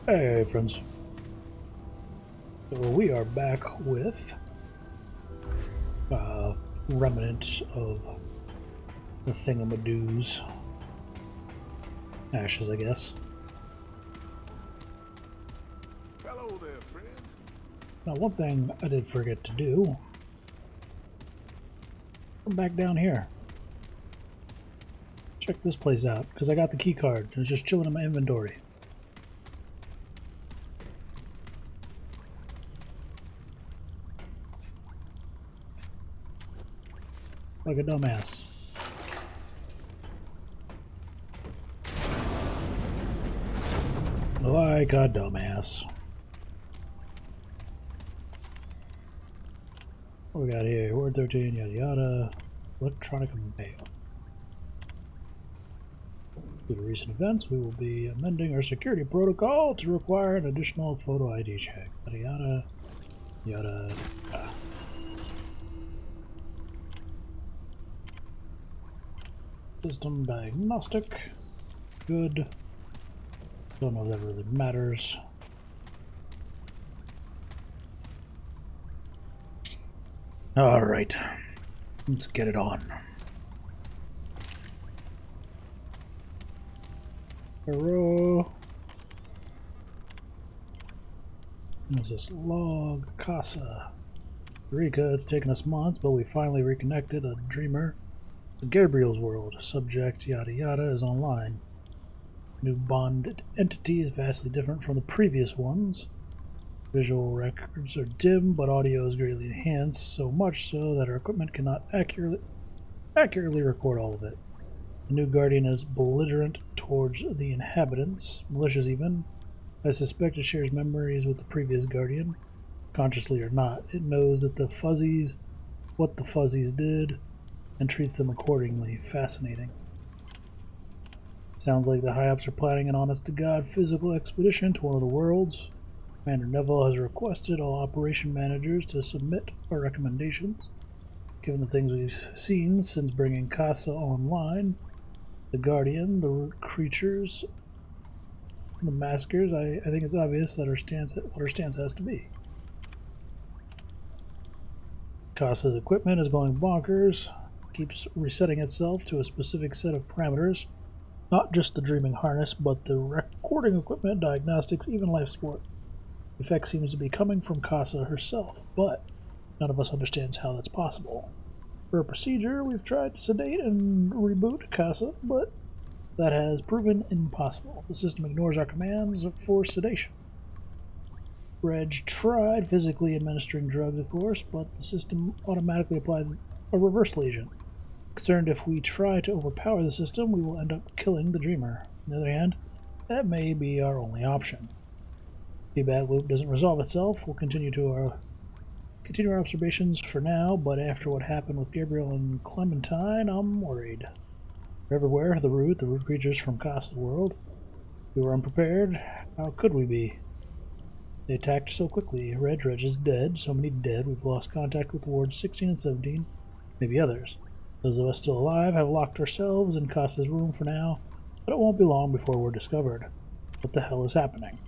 Hey friends, so we are back with remnants of the thingamadoos. Ashes, I guess. Hello there, friend. Now one thing I did forget to do, come back down here. Check this place out, because I got the key card. It's just chilling in my inventory. Like a dumbass. Like a dumbass. What we got here? Horde 13, yada yada. Electronic mail. Due to recent events, we will be amending our security protocol to require an additional photo ID check. Yada yada yada. Yada. System diagnostic. Good. Don't know if that really matters. Alright. Let's get it on. Hero. What's this? Log. Casa. Eureka, it's taken us months, but we finally reconnected. A dreamer. Gabriel's world. Subject yada yada is online. New bonded entity is vastly different from the previous ones. Visual records are dim, but audio is greatly enhanced, so much so that our equipment cannot accurately record all of it. The new guardian is belligerent towards the inhabitants, malicious even. I suspect it shares memories with the previous guardian, consciously or not. It knows that what the fuzzies did, and treats them accordingly. Fascinating. Sounds like the high-ups are planning an honest-to-God physical expedition to one of the worlds. Commander Neville has requested all operation managers to submit our recommendations. Given the things we've seen since bringing Casa online, the Guardian, the root creatures, the massacres, I think it's obvious that what our stance has to be. Casa's equipment is going bonkers, keeps resetting itself to a specific set of parameters, not just the dreaming harness, but the recording equipment, diagnostics, even life support. The effect seems to be coming from Casa herself, but none of us understands how that's possible. For a procedure, we've tried to sedate and reboot Casa, but that has proven impossible. The system ignores our commands for sedation. Reg tried physically administering drugs, of course, but the system automatically applies a reversal agent. Concerned if we try to overpower the system, we will end up killing the dreamer. On the other hand, that may be our only option. If the feedback loop doesn't resolve itself, we'll continue our observations for now, but after what happened with Gabriel and Clementine, I'm worried. They're everywhere, the root creatures from Casa World. We were unprepared. How could we be? They attacked so quickly. Reg is dead, so many dead. We've lost contact with wards 16 and 17, maybe others. Those of us still alive have locked ourselves in Casa's room for now, but it won't be long before we're discovered. What the hell is happening?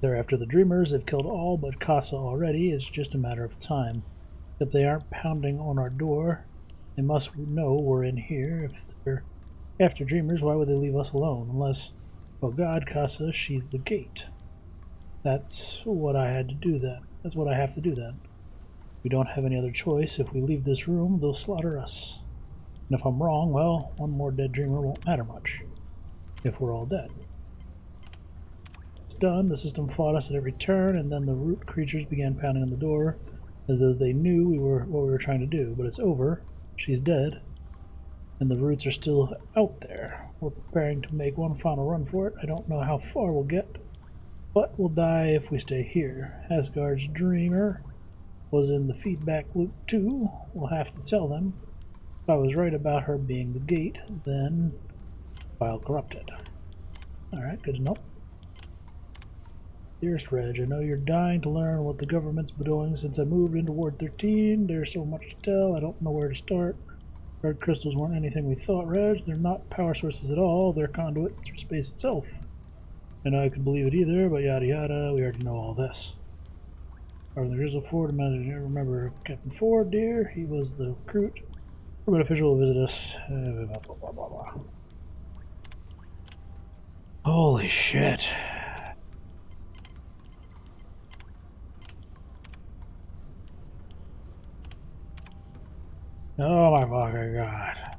They're after the dreamers. They've killed all but Casa already. It's just a matter of time. Except they aren't pounding on our door. They must know we're in here. If they're after dreamers, why would they leave us alone? Unless, oh God, Casa, she's the gate. That's what I had to do then. That's what I have to do then. We don't have any other choice. If we leave this room, they'll slaughter us. And if I'm wrong, well, one more dead dreamer won't matter much. If we're all dead. It's done. The system fought us at every turn, and then the root creatures began pounding on the door, as though they knew what we were trying to do. But it's over. She's dead. And the roots are still out there. We're preparing to make one final run for it. I don't know how far we'll get, but we'll die if we stay here. Asgard's dreamer was in the feedback loop too. We'll have to tell them. If I was right about her being the gate, then file corrupted. Alright, good to know. Dearest Reg, I know you're dying to learn what the government's been doing since I moved into Ward 13. There's so much to tell, I don't know where to start. Red crystals weren't anything we thought, Reg. They're not power sources at all. They're conduits through space itself. And I could believe it either, but yada yada, we already know all this. Or the Grizzle Ford, remember Captain Ford, dear? He was the recruit. Government official will visit us. Blah, blah, blah, blah, blah. Holy shit. Oh my fucking god.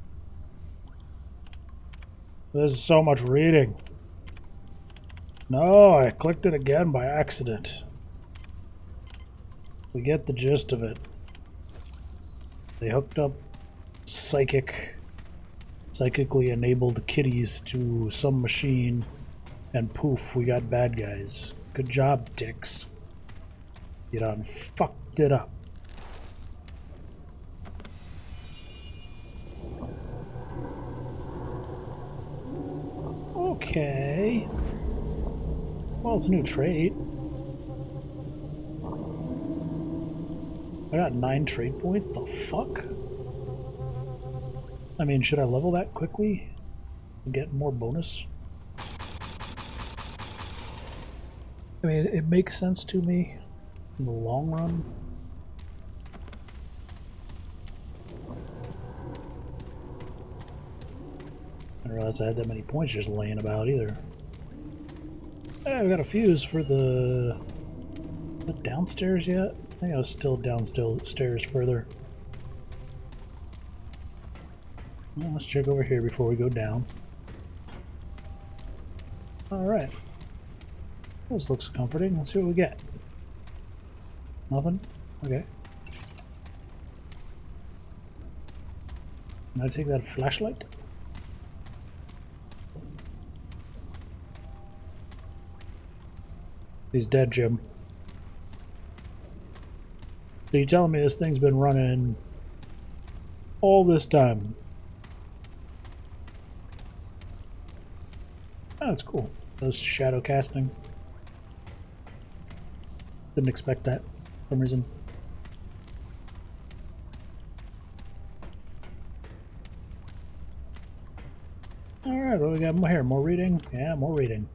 This is so much reading. No, I clicked it again by accident. We get the gist of it. They hooked up psychically enabled kitties to some machine, and poof, we got bad guys. Good job, dicks. You done fucked it up. Okay. Well, it's a new trait. I got 9 trade points? The fuck? I mean, should I level that quickly and get more bonus? I mean, it makes sense to me in the long run. I didn't realize I had that many points just laying about either. Hey, we got a fuse for the downstairs yet? I think I was still downstairs further. Well, let's check over here before we go down. Alright. This looks comforting. Let's see what we get. Nothing? Okay. Can I take that flashlight? He's dead, Jim. So you're telling me this thing's been running all this time? Oh, that's cool. Those shadow casting. Didn't expect that for some reason. Alright, what do we got more here? More reading? Yeah, more reading.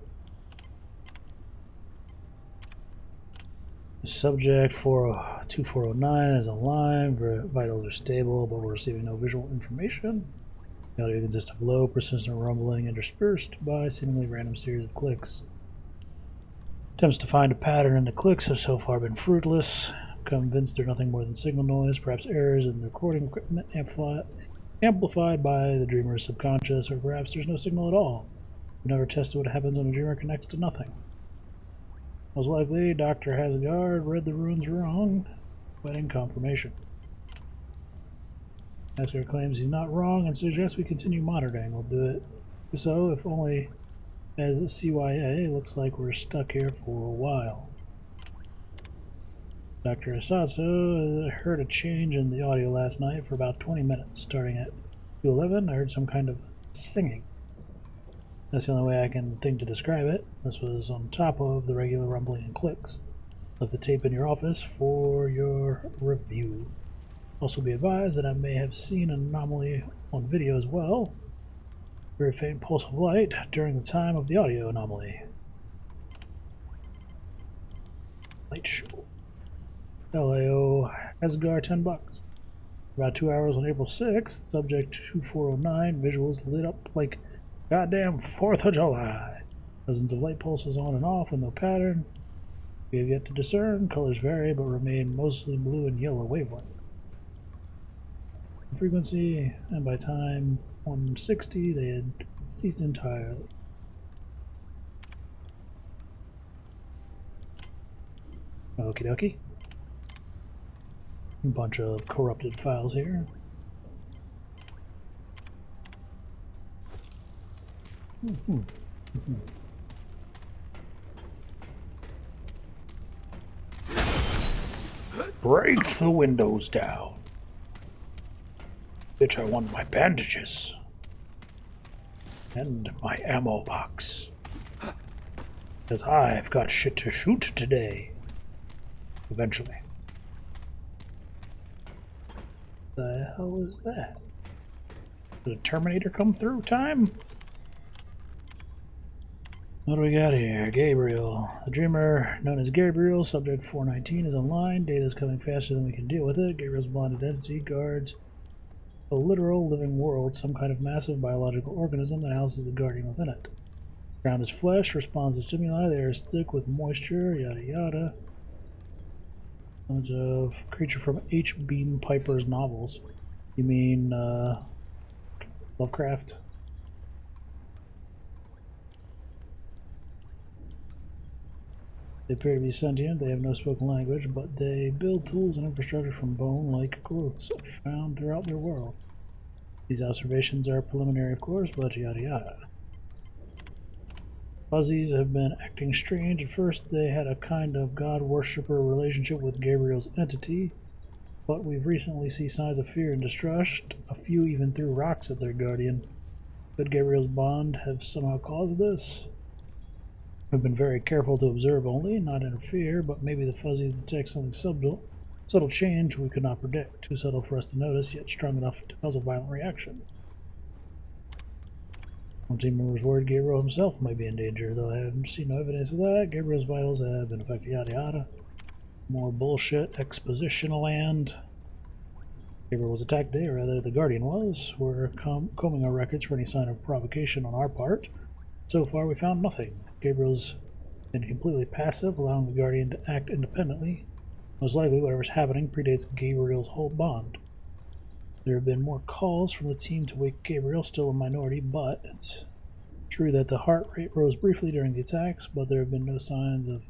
The subject for 2409 is online, vitals are stable, but we're receiving no visual information. The audio consists of low, persistent rumbling interspersed by seemingly random series of clicks. Attempts to find a pattern in the clicks have so far been fruitless. Convinced they're nothing more than signal noise, perhaps errors in the recording equipment amplified by the dreamer's subconscious, or perhaps there's no signal at all. We've never tested what happens when a dreamer connects to nothing. Most likely, Dr. Hasgard read the runes wrong, waiting confirmation. Hasgard claims he's not wrong and suggests we continue monitoring. We'll do it so, if only as a CYA. Looks like we're stuck here for a while. Dr. Asatsu heard a change in the audio last night for about 20 minutes. Starting at 2:11, I heard some kind of singing. That's the only way I can think to describe it. This was on top of the regular rumbling and clicks. Left the tape in your office for your review. Also be advised that I may have seen an anomaly on video as well. Very faint pulse of light during the time of the audio anomaly. Light show. LAO Asgard, $10. About 2 hours on April 6th, subject 2409, visuals lit up like goddamn 4th of July. Dozens of light pulses on and off with no pattern. We have yet to discern. Colors vary but remain mostly blue and yellow wavelength. Frequency, and by time 160 they had ceased entirely. Okie dokie. A bunch of corrupted files here. Break the windows down. Bitch, I want my bandages. And my ammo box. Because I've got shit to shoot today. Eventually. The hell was that? Did a Terminator come through time? What do we got here? Gabriel. The dreamer known as Gabriel, subject 419, is online. Data is coming faster than we can deal with it. Gabriel's blonde identity guards a literal living world, some kind of massive biological organism that houses the guardian within it. The ground is flesh, responds to stimuli, the air is thick with moisture, yada yada. Sounds of creature from H. Beam Piper's novels. You mean, Lovecraft? They appear to be sentient, they have no spoken language, but they build tools and infrastructure from bone-like growths found throughout their world. These observations are preliminary, of course, but yada yada. Fuzzies have been acting strange. At first they had a kind of god-worshipper relationship with Gabriel's entity, but we've recently seen signs of fear and distrust. A few even threw rocks at their guardian. Could Gabriel's bond have somehow caused this? We've been very careful to observe only, not interfere, but maybe the fuzzies detect something subtle change we could not predict, too subtle for us to notice, yet strong enough to cause a violent reaction. One team member is worried Gabriel himself might be in danger, though I haven't seen no evidence of that. Gabriel's vitals have been affected, yada yada. More bullshit, expositional land. Gabriel was attacked today, or rather the Guardian was. We're combing our records for any sign of provocation on our part. So far we found nothing. Gabriel's been completely passive, allowing the Guardian to act independently. Most likely whatever's happening predates Gabriel's whole bond. There have been more calls from the team to wake Gabriel, still a minority, but it's true that the heart rate rose briefly during the attacks, but there have been no signs of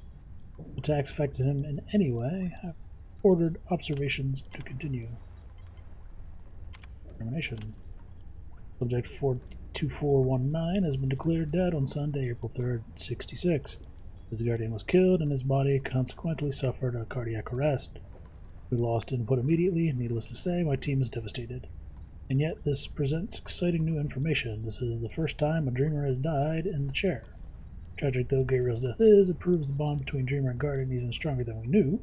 attacks affecting him in any way. I've ordered observations to continue. Termination. Subject 42419 has been declared dead on Sunday, April 3rd, 66. His guardian was killed and his body consequently suffered a cardiac arrest. We lost input immediately, needless to say, my team is devastated. And yet this presents exciting new information. This is the first time a dreamer has died in the chair. Tragic though Gabriel's death is, it proves the bond between dreamer and guardian even stronger than we knew.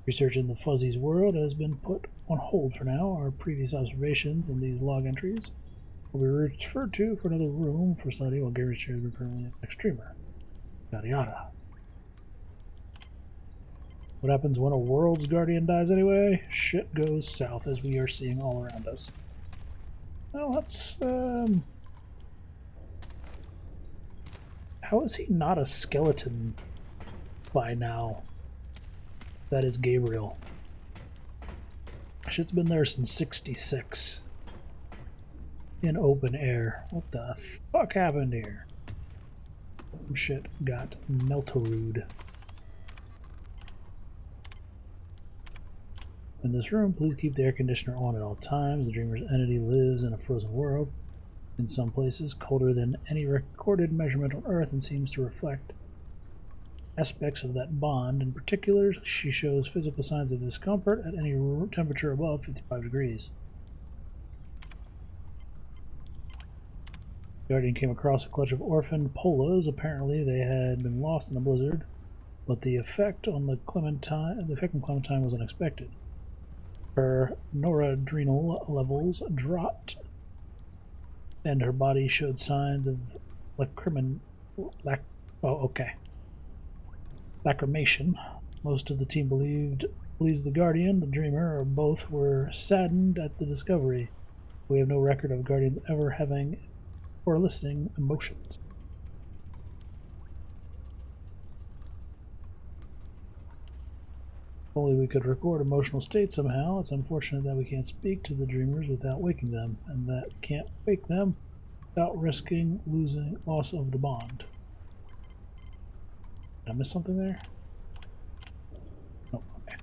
Research in the Fuzzies world has been put on hold for now. Our previous observations and these log entries will be referred to for another room for study while Gabriel's chair has been permanently an extremer. Yada yada. What happens when a world's guardian dies anyway? Shit goes south, as we are seeing all around us. Well, that's, how is he not a skeleton by now? That is Gabriel. Shit's been there since 66. In open air. What the fuck happened here? Shit got meltarude. In this room, please keep the air conditioner on at all times. The dreamer's entity lives in a frozen world, in some places colder than any recorded measurement on Earth, and seems to reflect aspects of that bond. In particular, she shows physical signs of discomfort at any temperature above 55 degrees. The Guardian came across a clutch of orphaned polos. Apparently they had been lost in a blizzard, but the effect on Clementine was unexpected. Her noradrenal levels dropped, and her body showed signs of lacrimation. Most of the team believes the Guardian, the Dreamer, or both were saddened at the discovery. We have no record of Guardians ever having or eliciting emotions. If only we could record emotional states somehow. It's unfortunate that we can't speak to the dreamers without waking them, and that we can't wake them without risking loss of the bond. Did I miss something there? Oh, okay.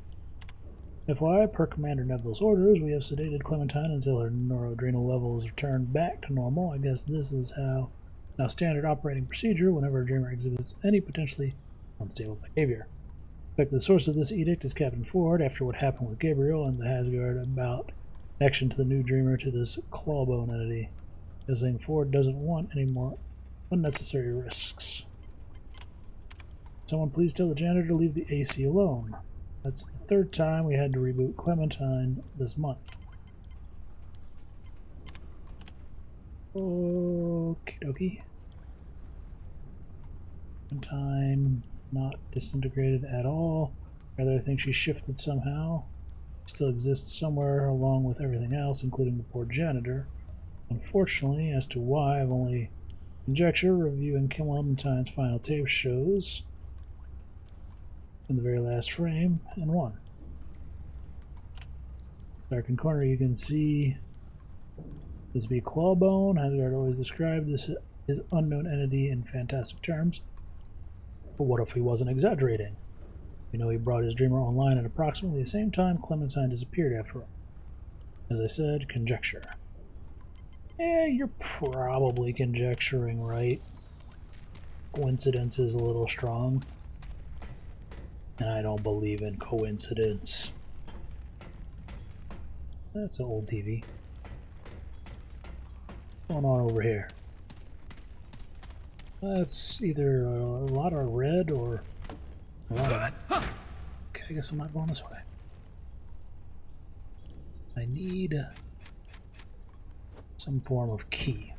FYI, per Commander Neville's orders, we have sedated Clementine until her noradrenal levels return back to normal. I guess this is now standard operating procedure whenever a dreamer exhibits any potentially unstable behavior. In fact, the source of this edict is Captain Ford, after what happened with Gabriel and the Hasgard about connection to the new dreamer to this clawbone entity. Guessing Ford doesn't want any more unnecessary risks. Someone please tell the janitor to leave the AC alone. That's the third time we had to reboot Clementine this month. Okie dokie. Time not disintegrated at all. Rather, I think she shifted somehow. Still exists somewhere along with everything else, including the poor janitor. Unfortunately, as to why, I've only conjecture. Reviewing Clementine's final tape shows in the very last frame and one. Darkened corner, you can see this be Clawbone. Asgard always described this as unknown entity in fantastic terms. But what if he wasn't exaggerating? We know he brought his dreamer online at approximately the same time Clementine disappeared after all. As I said, conjecture. You're probably conjecturing, right? Coincidence is a little strong. And I don't believe in coincidence. That's an old TV. What's going on over here? That's either a lot of red or a lot of... Okay, I guess I'm not going this way. I need some form of key.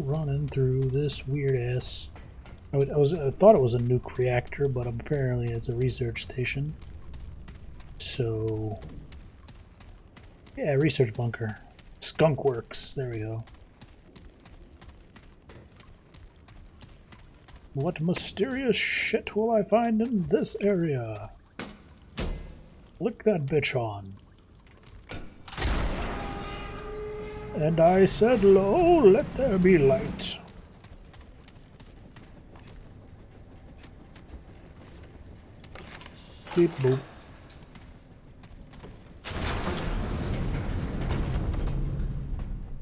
Running through this weird ass. I thought it was a nuke reactor, but apparently it's a research station. So yeah, research bunker. Skunk Works. There we go. What mysterious shit will I find in this area? Flick that bitch on. And I said, lo, let there be light. Beep boop.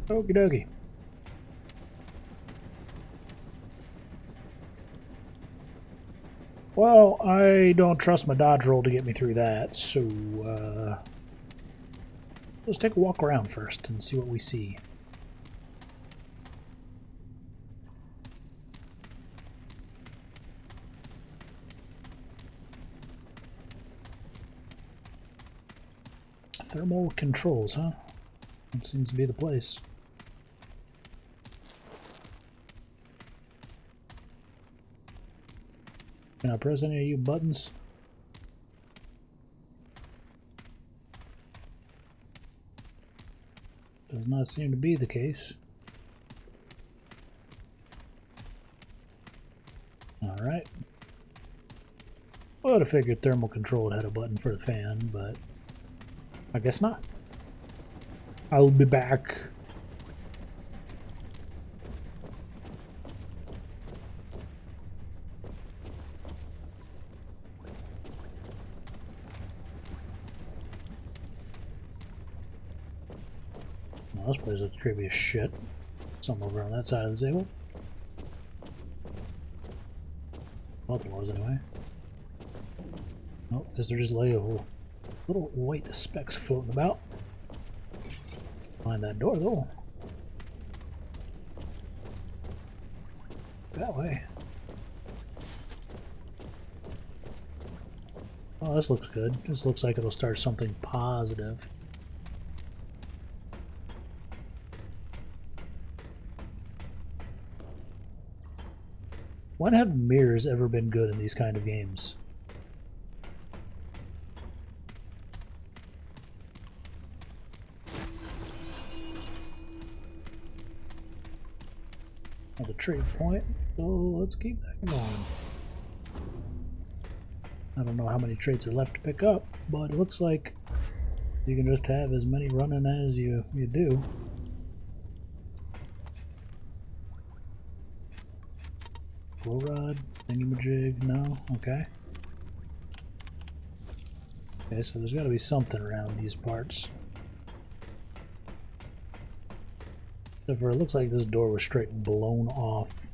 Okie dokie. Well, I don't trust my dodge roll to get me through that, so let's take a walk around first and see what we see. Thermal controls, huh? That seems to be the place. Can I press any of you buttons? Does not seem to be the case. Alright. I would have figured thermal control had a button for the fan, but I guess not. I'll be back. Well, this place looks creepy as shit. Something over on that side of the table. Well, there was anyway. Oh, guess they're just like little white specks floating about. Find that door though. That way. Oh, this looks good. This looks like it'll start something positive. When have mirrors ever been good in these kind of games? The trade point, so let's keep that going. I don't know how many traits are left to pick up, but it looks like you can just have as many running as you do. Glow rod, thingamajig, no? Okay. Okay, so there's got to be something around these parts. Except for it looks like this door was straight blown off.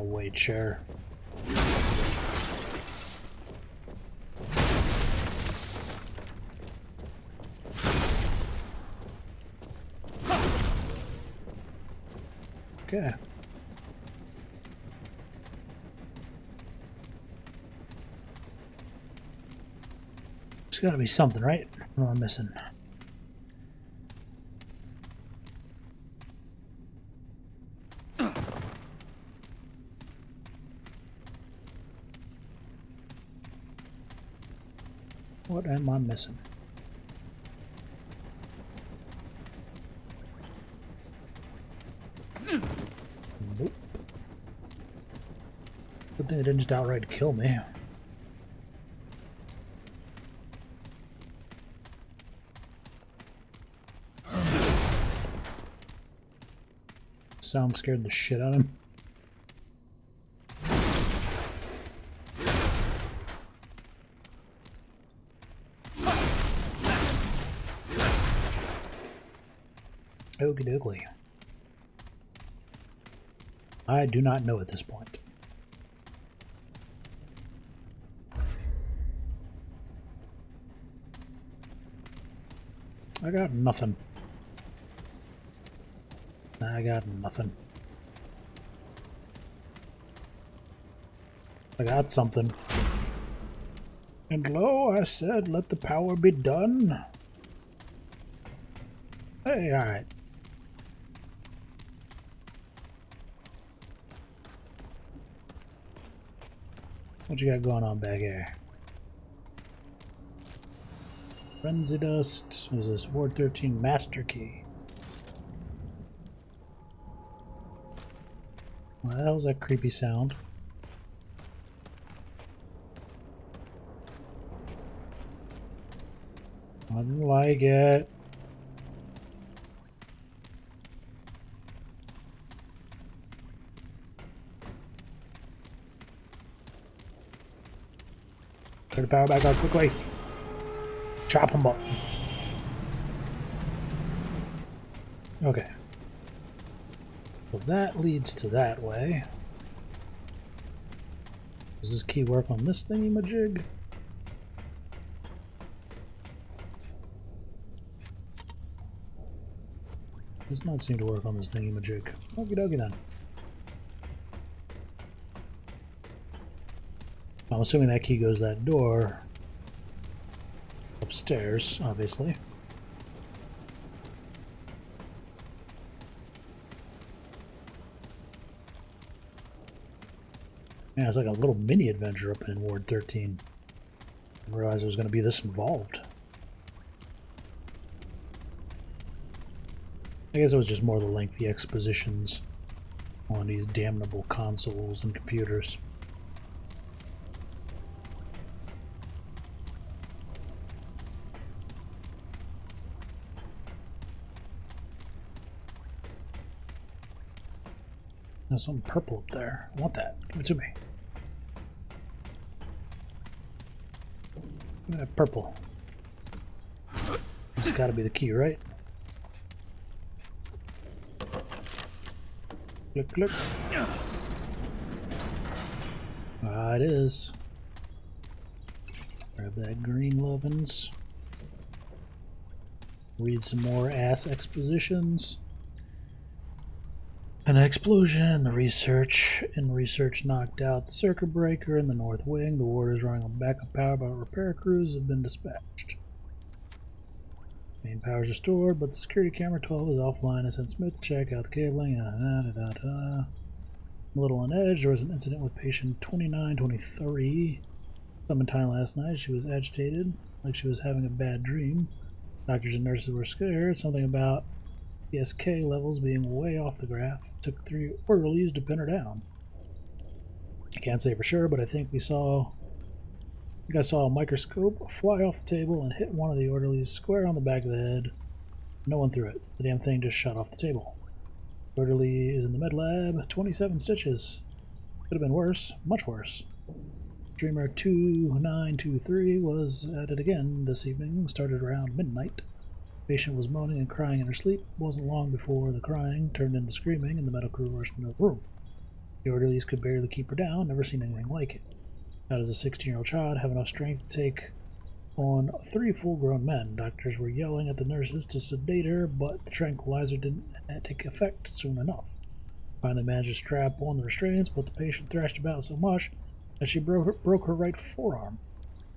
I'll wait, share. Okay. There's gotta be something, right? What am I missing? What am I missing? Nope. Good thing it didn't just outright kill me. Sound scared the shit out of him. Okie dokie. I do not know at this point. I got nothing. I got nothing. I got something. And lo, I said, let the power be done. Hey, alright. What you got going on back here? Frenzy dust. What is this? Ward 13 master key. What the hell is that creepy sound? I didn't like it. Turn the power back on quickly. Chop them up. Okay. So that leads to that way. Does this key work on this thingy-majig? Does not seem to work on this thingy-majig. Okie dokie then. I'm assuming that key goes that door. Upstairs, obviously. Yeah, it's like a little mini adventure up in Ward 13. I didn't realize it was going to be this involved. I guess it was just more the lengthy expositions on these damnable consoles and computers. There's something purple up there. I want that. Give it to me. Give me that purple. It's gotta be the key, right? Click, click. Ah, it is. Grab that green lovin's. Read some more ass expositions. An explosion, the research knocked out the circuit breaker in the north wing. The warders running on backup power, but repair crews have been dispatched. Main powers restored, but the security camera 12 is offline. I sent Smith to check out the cabling. A little on edge. There was an incident with patient 2923. Clementine last night. She was agitated, like she was having a bad dream. Doctors and nurses were scared. Something about PSK levels being way off the graph. It took 3 orderlies to pin her down. I can't say for sure, but I think I saw a microscope fly off the table and hit one of the orderlies square on the back of the head. No one threw it. The damn thing just shot off the table. The orderly is in the med lab. 27 stitches. Could have been worse. Much worse. Dreamer 2923 was at it again this evening. Started around midnight. The patient was moaning and crying in her sleep. It wasn't long before the crying turned into screaming and the medical crew rushed into the room. The orderlies could barely keep her down, never seen anything like it. How does a 16-year-old child have enough strength to take on 3 full-grown men? Doctors were yelling at the nurses to sedate her, but the tranquilizer didn't take effect soon enough. Finally managed to strap on the restraints, but the patient thrashed about so much that she broke her right forearm.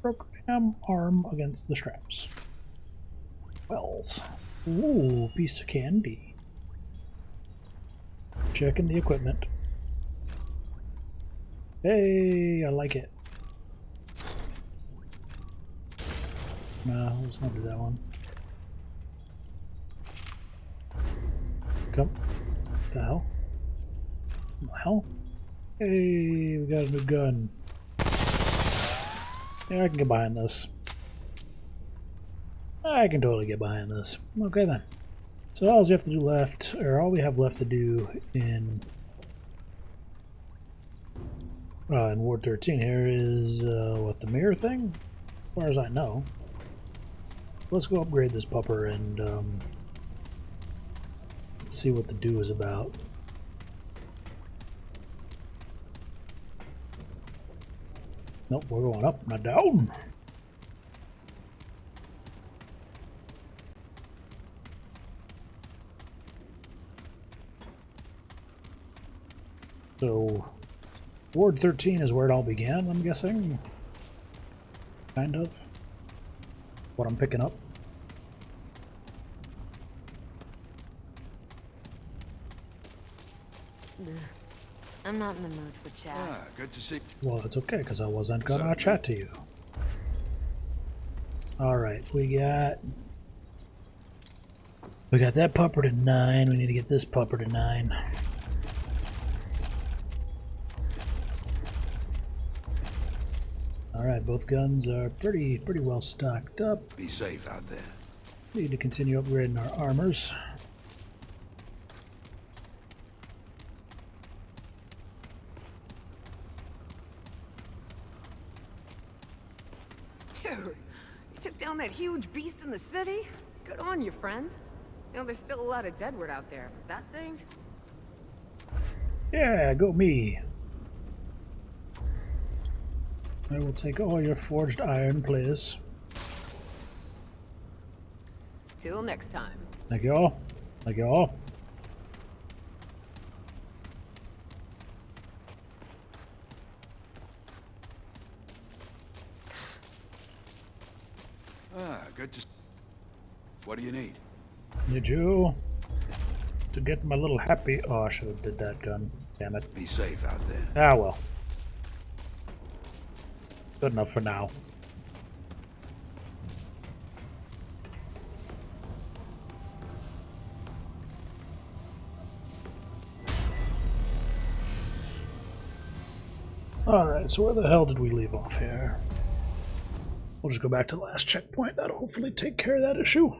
Broke her arm against the straps. Wells. Ooh, piece of candy. Checking the equipment. Hey, I like it. No, let's not do that one. Come. What the hell? What the hell? Hey, we got a new gun. Yeah, I can get behind this. I can totally get behind this. Okay then. So all we have to do left, or all we have left to do in Ward 13 here is what, the mirror thing? As far as I know. Let's go upgrade this pupper and see what the do is about. Nope, we're going up, not down. So, Ward 13 is where it all began, I'm guessing. Kind of. What I'm picking up. I'm not in the mood for chat. Ah, good to see. Well, that's okay, because I wasn't gonna chat to you. Alright, we got that pupper to 9. We need to get this pupper to 9. Alright, both guns are pretty well stocked up. Be safe out there. Need to continue upgrading our armors. Dude, you took down that huge beast in the city? Good on you, friend. You know, there's still a lot of deadwood out there, but that thing? Yeah, go me. I will take all your forged iron, please. Till next time. Thank you all. Thank you all. Ah, good to. What do you need? Need you to get my little happy. Oh, I should have did that gun. Damn it. Be safe out there. Ah well. Good enough for now. Alright, so where the hell did we leave off here? We'll just go back to the last checkpoint. That'll hopefully take care of that issue.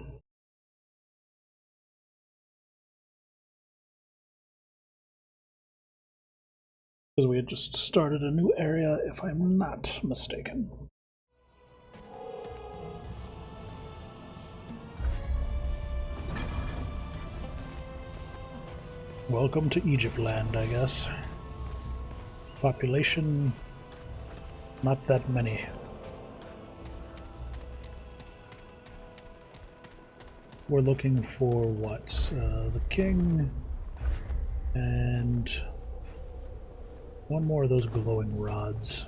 Because we had just started a new area, if I'm not mistaken. Welcome to Egypt land, I guess. Population, not that many. We're looking for what? The king and one more of those glowing rods.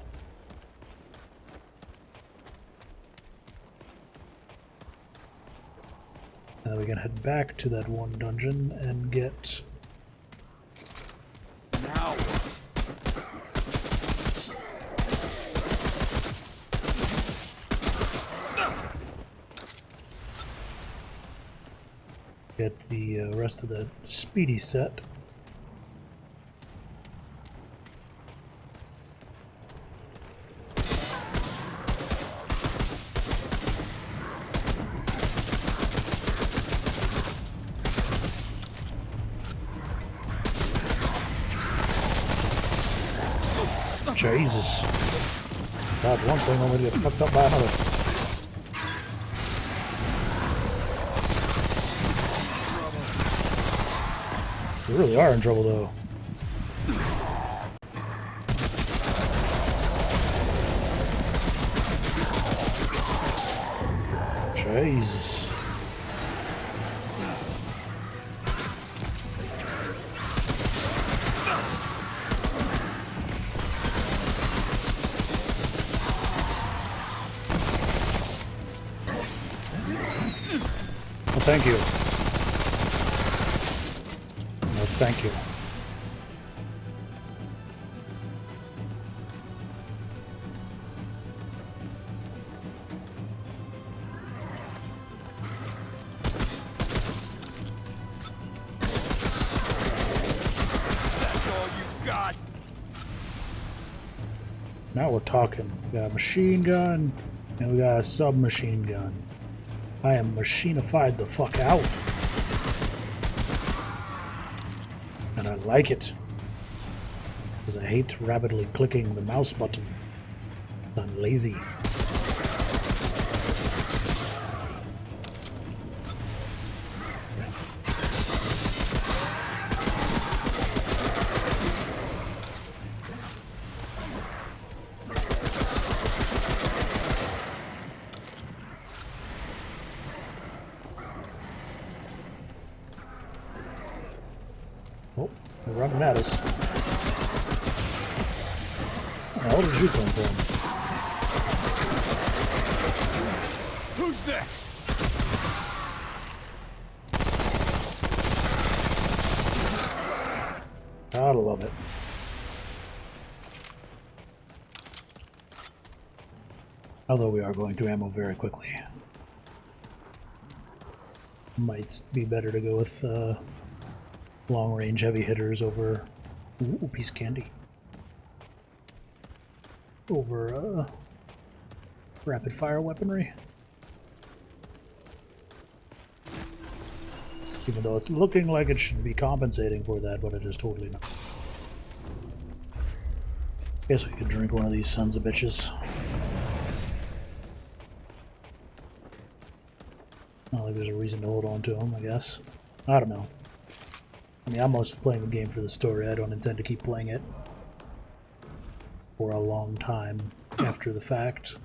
Now we can head back to that one dungeon and get... Now. Get the rest of the speedy set. Jesus. Dodge one thing, I'm gonna get fucked up by another. We really are in trouble though. Jesus. Well, thank you. No, thank you. Now we're talking. We got a machine gun, and we got a submachine gun. I am machinified the fuck out. And I like it. Because I hate rapidly clicking the mouse button. I'm lazy. Oh, they're running at us. Where the hell did you come from? Who's next? I love it. Although we are going through ammo very quickly. Might be better to go with long-range heavy hitters over... Ooh, piece of candy. Over rapid-fire weaponry. Even though it's looking like it should be compensating for that, but it is totally not. Guess we could drink one of these sons of bitches. Not like there's a reason to hold on to them, I guess. I don't know. I mean, I'm mostly playing the game for the story. I don't intend to keep playing it for a long time after the fact.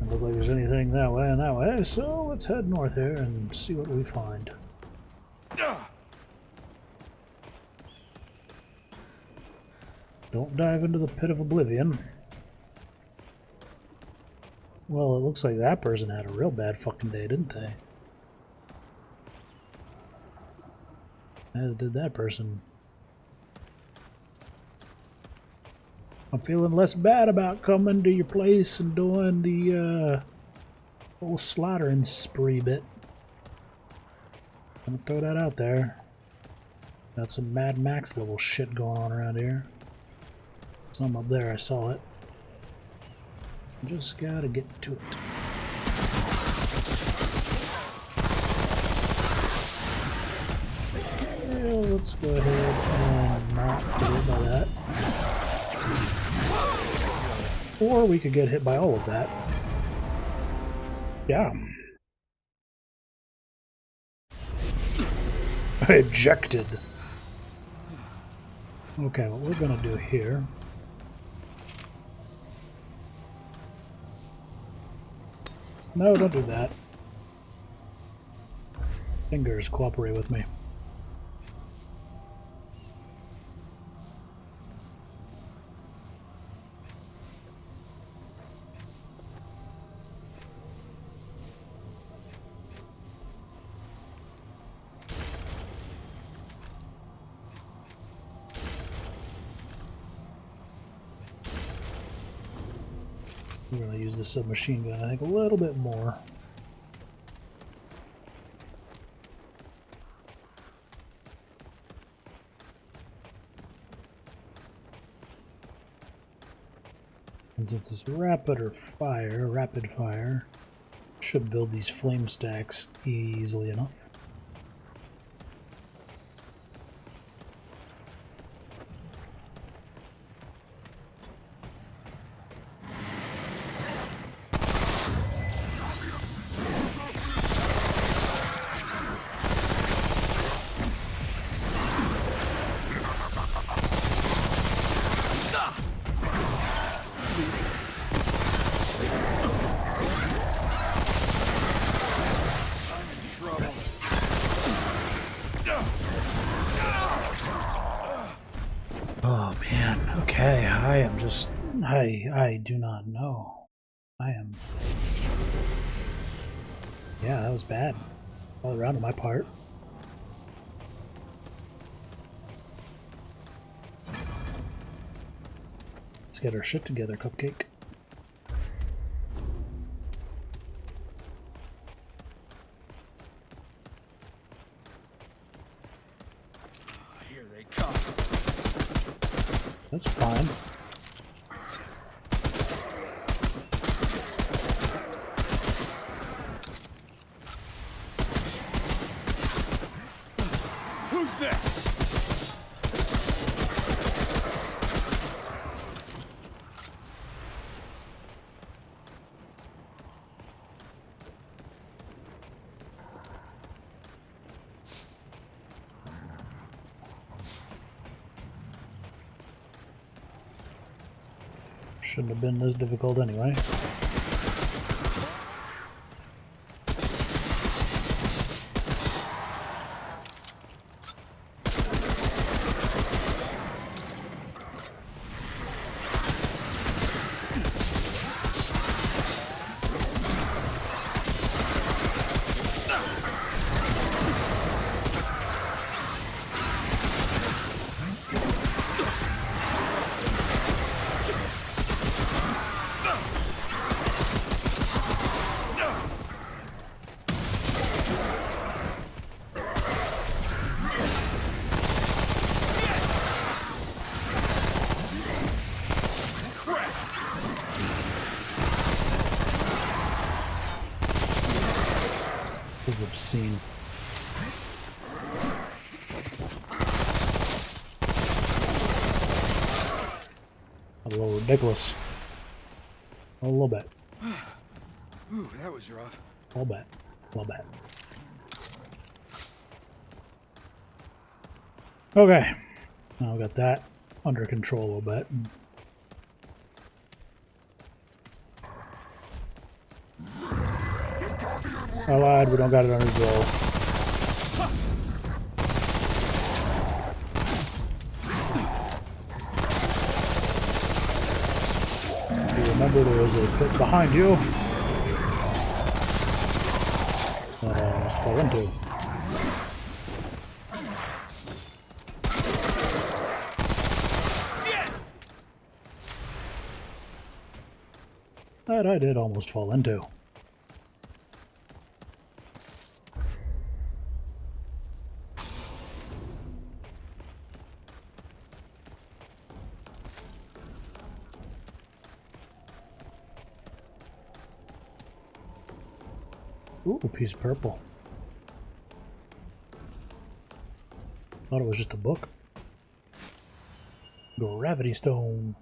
Doesn't look like there's anything that way and that way, so let's head north here and see what we find. Don't dive into the pit of oblivion. Well, it looks like that person had a real bad fucking day, didn't they? As did that person. I'm feeling less bad about coming to your place and doing the whole slaughtering spree bit. I'm gonna throw that out there. Got some Mad Max level shit going on around here. Some up there, I saw it. Just gotta get to it. Yeah, let's go ahead and not get hit by that. Or we could get hit by all of that. Yeah. Ejected. Okay, what we're gonna do here. No, don't do that. Fingers, cooperate with me. We're going to use the submachine gun, I think, a little bit more. And since it's rapid fire, should build these flame stacks easily enough. I am just... I do not know. I am... Yeah, that was bad. All around on my part. Let's get our shit together, Cupcake. Here they come. That's fine. Who's next? Shouldn't have been this difficult anyway. This is obscene. A little ridiculous. A little bit. Ooh, that was rough. A little bit. A little bit. Okay. Now we got that under control a little bit. I lied, we don't got it under control. You remember there was a pit behind you that I almost fell into. That I did almost fall into. Ooh, a piece of purple. Thought it was just a book. Gravity stone.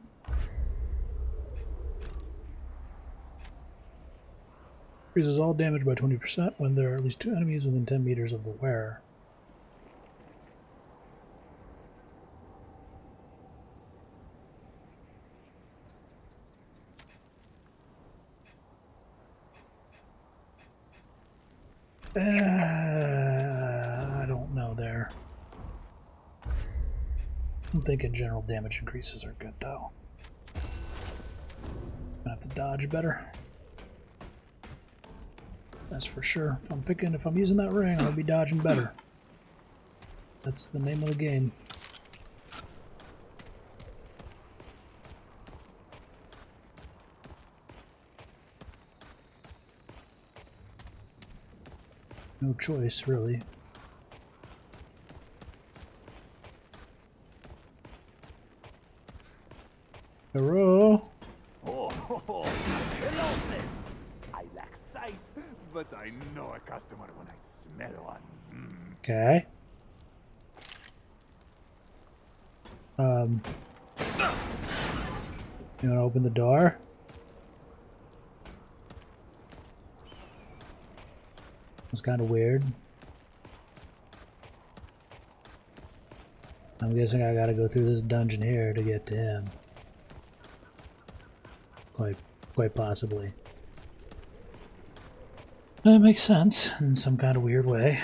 Increases all damage by 20% when there are at least 2 enemies within 10 meters of the wearer. I don't know there. I'm thinking general damage increases are good though. I have to dodge better. That's for sure. If I'm using that ring, I'll be dodging better. That's the name of the game. No choice, really. Hello? Oh, hello, friend. I lack sight, but I know a customer when I smell one. Okay. You wanna open the door? It's kind of weird. I'm guessing I gotta go through this dungeon here to get to him. Quite possibly. That makes sense in some kind of weird way.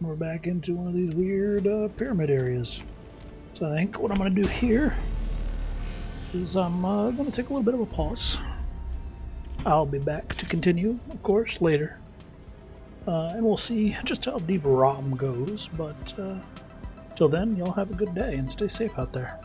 we're back into one of these weird pyramid areas. So I think what I'm going to do here is I'm going to take a little bit of a pause. I'll be back to continue, of course, later. And we'll see just how deep ROM goes, but till then, y'all have a good day and stay safe out there.